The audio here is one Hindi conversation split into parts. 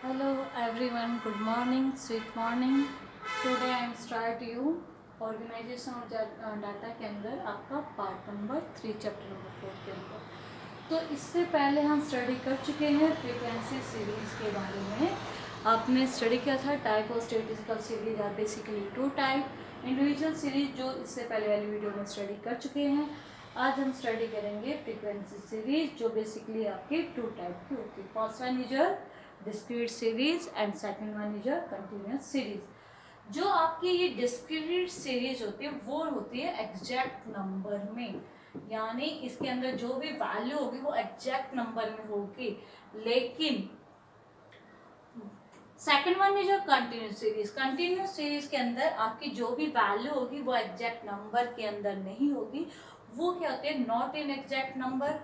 Hello everyone, good morning, sweet morning. Today I am start you organisation और डाटा के अंदर आपका पार्ट नंबर 3 चैप्टर नंबर 4 के अंदर। तो इससे पहले हम स्टडी कर चुके हैं फ्रीक्वेंसी सीरीज के बारे में। आपने स्टडी किया था type of statistical series are basically two type. Individual series जो इससे पहले वाली वीडियो में स्टडी कर चुके हैं। आज हम स्टडी करेंगे फ्रीक्वेंसी सीरीज जो बेसिकली आपकी टू टाइप की होती है। First one is your discrete series and second one is your continuous series. जो आपकी ये डिस्क्रीट सीरीज होती है वो होती है एग्जैक्ट नंबर में, यानी इसके अंदर जो भी वैल्यू होगी वो एग्जैक्ट नंबर में होगी। लेकिन second one is your continuous series. Continuous series के अंदर आपकी जो भी वैल्यू होगी वो एग्जैक्ट नंबर के अंदर नहीं होगी। वो क्या होती है, नॉट इन एग्जैक्ट नंबर।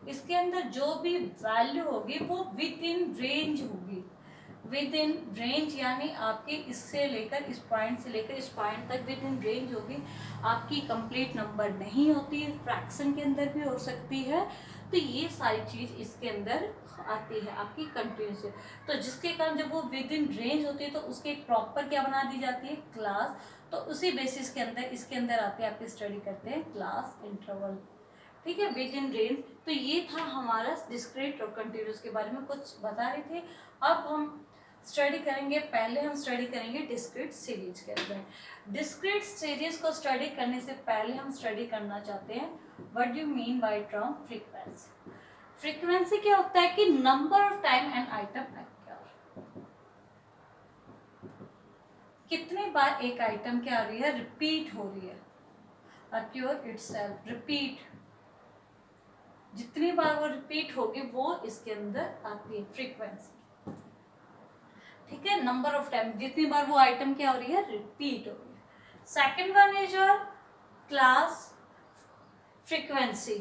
इसके अंदर जो भी वैल्यू होगी वो विद इन रेंज होगी। विद इन रेंज यानी आपकी इससे लेकर इस पॉइंट से लेकर इस पॉइंट तक विद इन रेंज होगी। आपकी कंप्लीट नंबर नहीं होती, फ्रैक्शन के अंदर भी हो सकती है। तो ये सारी चीज इसके अंदर आती है आपकी कंटिन्यूस। तो जिसके कारण जब वो विद इन रेंज होती है तो उसके एक प्रॉपर क्या बना दी जाती है, क्लास। तो उसी बेसिस के अंदर इसके अंदर आते हैं, आपकी स्टडी करते हैं क्लास इंटरवल। ठीक है, विद इन रेंज। तो ये था हमारा डिस्क्रीट और कंटिन्यूस के बारे में कुछ बता रहे थे। अब हम स्टडी करेंगे, पहले हम स्टडी करेंगे डिस्क्रीट सीरीज के अंदर। डिस्क्रीट सीरीज को स्टडी करने से पहले हम स्टडी करना चाहते हैं what do you mean by term frequency. Frequency क्या होता है कि number of time and item acquire. कितने बार एक आइटम क्या हो रही है, रिपीट हो रही है। अक्योर इटसेल्फ, रिपीट, जितनी बार वो रिपीट होगी वो इसके अंदर आती है फ्रीक्वेंसी। ठीक है, नंबर ऑफ टाइम, जितनी बार वो आइटम क्या हो रही है, रिपीट हो रही है। Second one is your class frequency.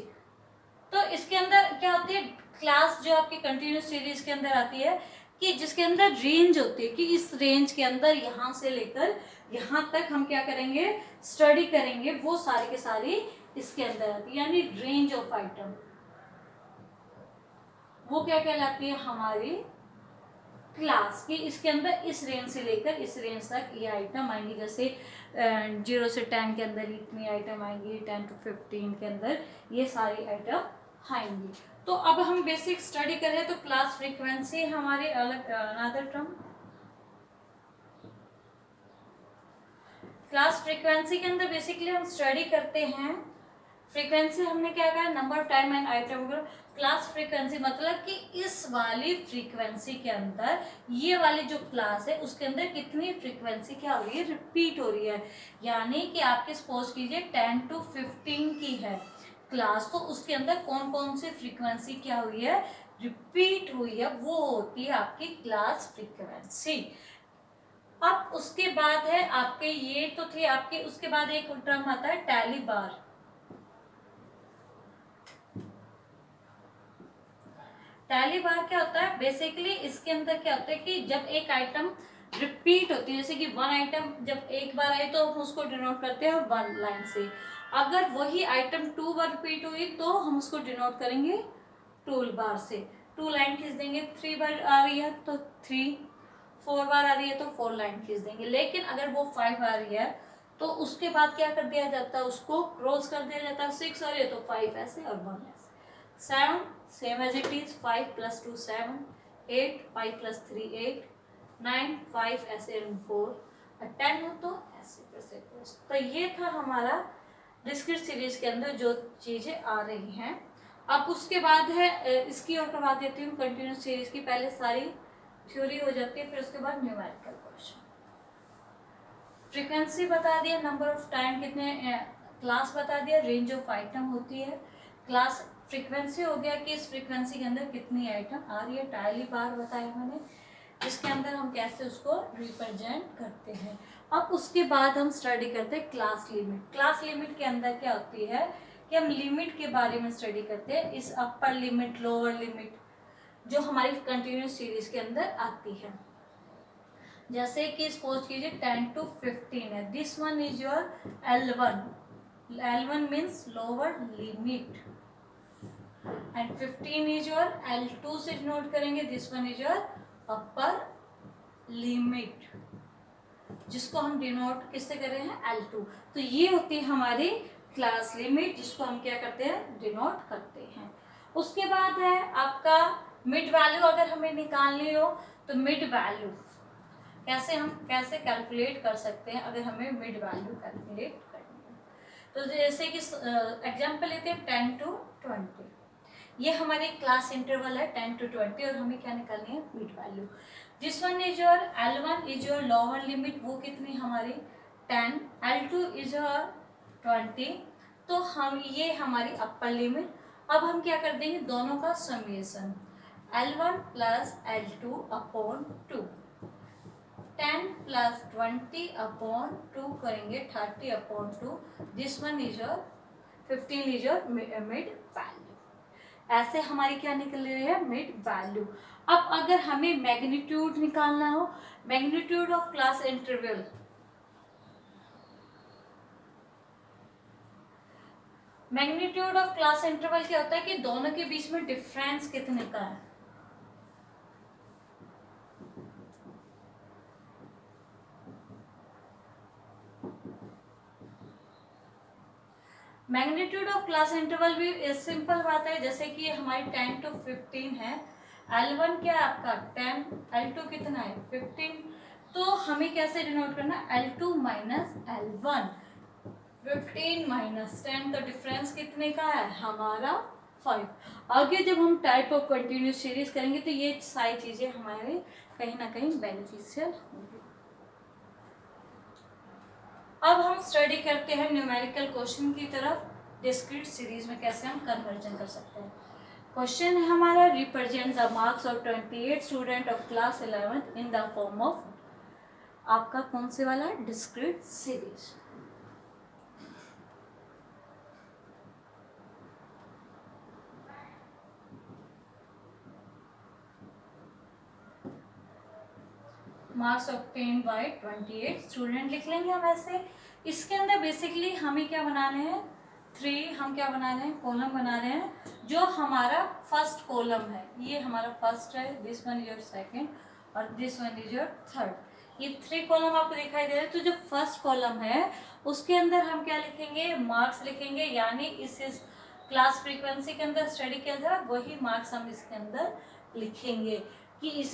तो इसके अंदर क्या होती है, क्लास जो आपकी कंटिन्यूस सीरीज के अंदर आती है कि जिसके अंदर रेंज होती है कि इस रेंज के अंदर यहां से लेकर यहां तक हम क्या करेंगे, स्टडी करेंगे, वो सारी के सारी इसके अंदर आती है। यानी रेंज ऑफ आइटम वो क्या कहलाती है, हमारी क्लास की। इसके अंदर इस रेंज से लेकर इस रेंज तक ये आइटम आएंगी। जैसे 0 से 10 के अंदर इतनी आइटम आएंगी, 10 to 15 के अंदर ये सारी आइटम आएंगी। तो अब हम बेसिक स्टडी कर रहे हैं। तो क्लास फ्रीक्वेंसी हमारे अलग अनदर टर्म। क्लास फ्रीक्वेंसी के अंदर बेसिकली हम स्टडी करते हैं फ्रीक्वेंसी। हमने क्या कहा, number of time and item. Class frequency मतलब कि इस वाली फ्रीक्वेंसी के अंदर ये वाली जो क्लास है उसके अंदर कितनी फ्रीक्वेंसी क्या हो रही है, रिपीट हो रही है। यानी कि आपके सपोज कीजिए 10 to 15 की है क्लास, तो उसके अंदर कौन कौन सी फ्रीक्वेंसी क्या हुई है, रिपीट हुई है, वो होती है आपकी क्लास फ्रीक्वेंसी। अब उसके बाद है आपके, ये तो थे आपके, उसके बाद एक टर्म आता है टैली बार। टैली बार क्या होता है, बेसिकली इसके अंदर क्या होता है कि जब एक आइटम रिपीट होती है, जैसे कि वन आइटम जब एक बार आई तो हम उसको डिनोट करते हैं वन लाइन से। अगर वही आइटम 2 बार रिपीट हुई तो हम उसको डिनोट करेंगे 2 बार से। 2 लाइन खींच देंगे। 3 बार आ रही है तो 3, 4 बार आ रही है तो 4 लाइन खींच देंगे। लेकिन अगर वो 5 आ रही है तो उसके बाद क्या कर दिया जाता है, उसको क्रॉस कर दिया जाता है। 6 आ रही है तो 5 ऐसे और 1 ऐसे। 7 सेम एज इट इज, 5 + 2 7, 8 5 + 3 8, 9 5 ऐसे 4, और 10 हो तो ऐसे फिर से क्रॉस। तो ये था हमारा डिस्क्रीट सीरीज के अंदर जो चीजें आ रही हैं। अब उसके बाद है इसकी और करवा देती हूँ कंटिन्यूस सीरीज की। पहले सारी थ्योरी हो जाती है, फिर उसके बाद न्यूमेरिकल क्वेश्चन। फ्रीक्वेंसी बता दिया, नंबर ऑफ टाइम कितने, क्लास बता दिया, रेंज ऑफ आइटम होती है। क्लास फ्रीक्वेंसी हो गया कि इस फ्रीक्वेंसी के अंदर कितनी आइटम आ रही है। टाइली बार बताया मैंने, इसके अंदर हम कैसे उसको रिप्रेजेंट करते हैं। अब उसके बाद हम स्टडी करते हैं क्लास लिमिट। क्लास लिमिट के अंदर क्या होती है कि हम लिमिट के बारे में स्टडी करते हैं। इस अपर लिमिट, लोअर लिमिट जो हमारी कंटिन्यूस सीरीज के अंदर आती है। जैसे कि सपोज कीजिए 10 to 15 है, this one is your L1। L1 means lower limit and 15 is your L2 से डिनोट करेंगे, this one is your upper limit, जिसको हम डिनोट किससे कर रहे हैं, L2। तो ये होती है हमारी क्लास लिमिट, जिसको हम क्या करते हैं, डिनोट करते हैं। उसके बाद है आपका मिड वैल्यू। अगर हमें निकालनी हो तो मिड वैल्यू कैसे कैलकुलेट कर सकते हैं, अगर हमें मिड वैल्यू कैलकुलेट करनी है। तो जैसे कि एग्जांपल लेते हैं 10 to 20, ये हमारी क्लास इंटरवल है 10 to 20, और हमें क्या निकालनी है, mid value. This one is your L1 is your lower limit, वो कितनी हमारी 10, L2 इज योर 20, तो हम ये हमारी अपर लिमिट। अब हम क्या कर देंगे, दोनों का summation, L1 plus L2 upon 2, 10 plus 20 upon 2 करेंगे 30 upon 2, this one is your 15 is your mid value. ऐसे हमारी क्या निकल रही है, मिड वैल्यू। अब अगर हमें मैग्नीट्यूड निकालना हो, magnitude of class interval, magnitude of class interval क्या होता है कि दोनों के बीच में डिफरेंस कितने का है। मैग्नीट्यूड ऑफ क्लास इंटरवल भी सिंपल बात है, जैसे कि हमारी 10 to 15 है, L1 क्या है आपका 10, L2 कितना है 15, तो हमें कैसे डिनोट करना, L2 माइनस L1, 15 माइनस 10 का डिफरेंस कितने का है हमारा 5। आगे जब हम टाइप ऑफ कंटिन्यूस सीरीज करेंगे तो ये सारी चीजें हमारे कहीं ना कहीं बेनिफिशियल होंगी। अब हम स्टडी करते हैं न्यूमेरिकल क्वेश्चन की तरफ, डिस्क्रीट सीरीज में कैसे हम कन्वर्जन कर सकते हैं। क्वेश्चन है हमारा, represent the marks of 28 student of class 11 in the form of, आपका कौन से वाला है, discrete series. Marks obtain bye 28 student लिख लेंगे हम ऐसे। इसके अंदर बेसिकली हमें क्या बनाने हैं, 3 हम क्या बना रहे हैं, कॉलम बना रहे हैं। जो हमारा फर्स्ट कॉलम है, ये हमारा फर्स्ट है, this one is your second, और this one is your third. ये 3 कॉलम आपको दिखाई दे रहे हैं। तो जो फर्स्ट कॉलम है उसके अंदर हम क्या लिखेंगे, मार्क्स लिखेंगे, यानी इस क्लास फ्रीक्वेंसी के अंदर, स्टडी के अंदर वही मार्क्स हम इसके अंदर लिखेंगे कि इस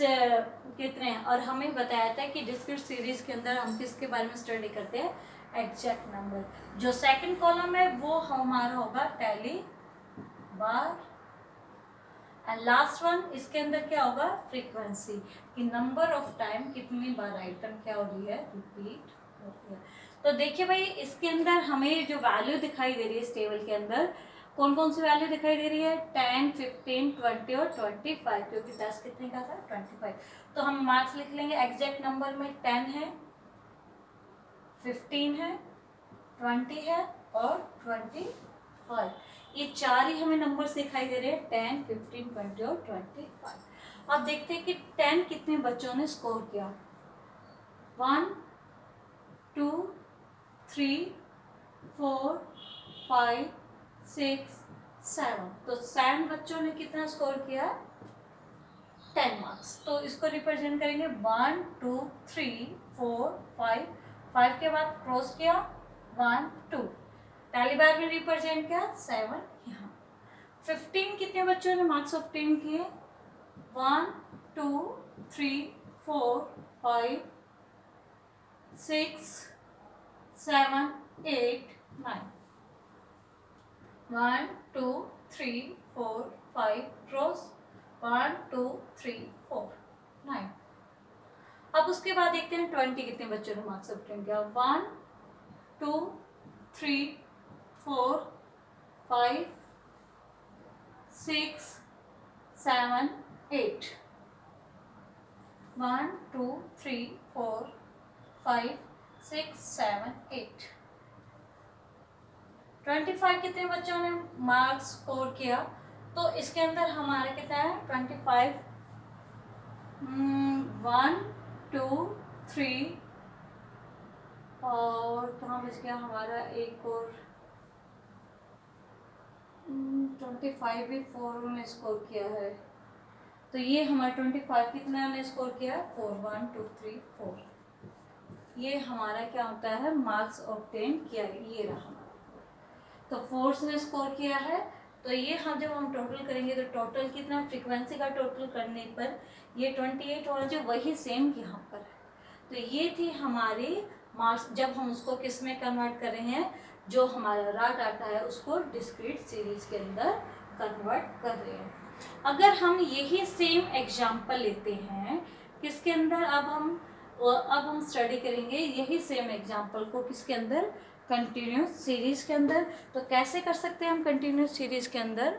कितने हैं। और हमें बताया था कि डिस्क्रीट सीरीज के अंदर हम किसके बारे में स्टडी करते हैं, एग्जैक्ट नंबर। जो सेकंड कॉलम है वो हमारा होगा tally bar, and last one इसके अंदर क्या होगा, फ्रीक्वेंसी, कि नंबर ऑफ टाइम कितनी बार आइटम क्या हो रही है, रिपीट हो रही है। तो देखिए भाई, इसके अंदर हमें जो वैल्यू दिखाई दे रही है इस टेबल के अंदर, कौन कौन सी वैल्यू दिखाई दे रही है, 10, 15, 20 और 25, क्योंकि 10 कितने का था, 25। तो हम मार्क्स लिख लेंगे, एग्जैक्ट नंबर में 10 है, 15 है, 20 है और 25। ये 4 ही हमें नंबर्स दिखाई दे रहे हैं, 10, 15, 20 और 25। अब देखते हैं कि 10 कितने बच्चों ने स्कोर किया, 1, 2, 3, 4, 5, 6, 7। तो 7 बच्चों ने कितना स्कोर किया, 10 मार्क्स। तो इसको रिप्रेजेंट करेंगे 1, 2, 3, 4, 5, 5 के बाद क्रॉस किया 1, 2, टैली बार में रिप्रेजेंट किया 7 यहाँ। 15 कितने बच्चों ने मार्क्स ऑब्टेन किए, 1, 2, 3, 4, 5, 6, 7, 8, 9, 1, 2, 3, 4, 5 क्रॉस 1, 2, 3, 4, 9। अब उसके बाद देखते हैं 20 कितने बच्चों ने मार्क्स ऑब्टेन किया, 1, 2, 3, 4, 5, 6, 7, 8, 1, 2, 3, 4, 5, 6, 7, 8। 25 कितने बच्चों ने मार्क्स स्कोर किया, तो इसके अंदर हमारा कितना है 25, 1, 2, 3 और कहाँ बच गया हमारा एक और, 25 भी 4 में स्कोर किया है, तो ये हमारा 25 कितना हमने स्कोर किया, 4 1 2 3 4, ये हमारा क्या होता है मार्क्स ऑब्टेन किया, ये रहा। तो 4 से स्कोर किया है, तो ये जब हम टोटल करेंगे तो टोटल कितना, फ्रीक्वेंसी का टोटल करने पर ये 28 होना चाहिए, वही सेम यहाँ पर है। तो ये थी हमारी मार्क्स, जब हम उसको किस में कन्वर्ट कर रहे हैं, जो हमारा रॉ डाटा है उसको डिस्क्रीट सीरीज के अंदर कन्वर्ट कर रहे हैं। अगर हम यही सेम एग्जाम्पल लेते हैं किसके अंदर, अब हम स्टडी करेंगे यही सेम एग्जाम्पल को किसके अंदर, कंटिन्यूस सीरीज के अंदर। तो कैसे कर सकते हैं हम कंटिन्यूस सीरीज के अंदर,